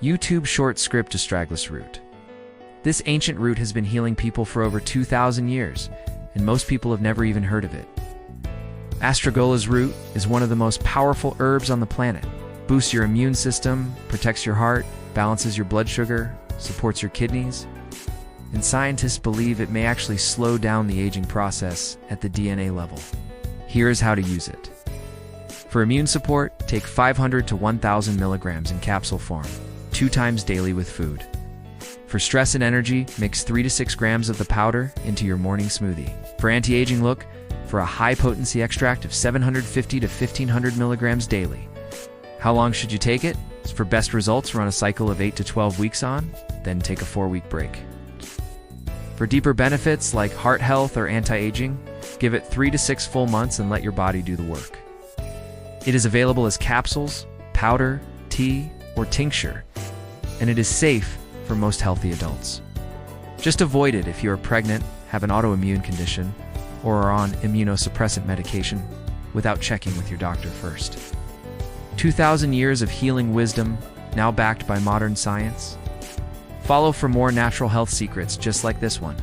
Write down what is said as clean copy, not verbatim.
YouTube short script Astragalus root. This ancient root has been healing people for over 2,000 years, and most people have never even heard of it. Astragalus root is one of the most powerful herbs on the planet. Boosts your immune system, protects your heart, balances your blood sugar, supports your kidneys, and scientists believe it may actually slow down the aging process at the DNA level. Here's how to use it. For immune support, take 500 to 1,000 milligrams in capsule form, 2 times daily with food. For stress and energy, mix 3 to 6 grams of the powder into your morning smoothie. For anti-aging look, for a high-potency extract of 750 to 1,500 milligrams daily. How long should you take it? For best results, run a cycle of 8 to 12 weeks on, then take a 4-week break. For deeper benefits like heart health or anti-aging, give it 3 to 6 full months and let your body do the work. It is available as capsules, powder, tea, or tincture, and it is safe for most healthy adults. Just avoid it if you are pregnant, have an autoimmune condition, or are on immunosuppressant medication without checking with your doctor first. 2,000 years of healing wisdom, now backed by modern science. Follow for more natural health secrets just like this one.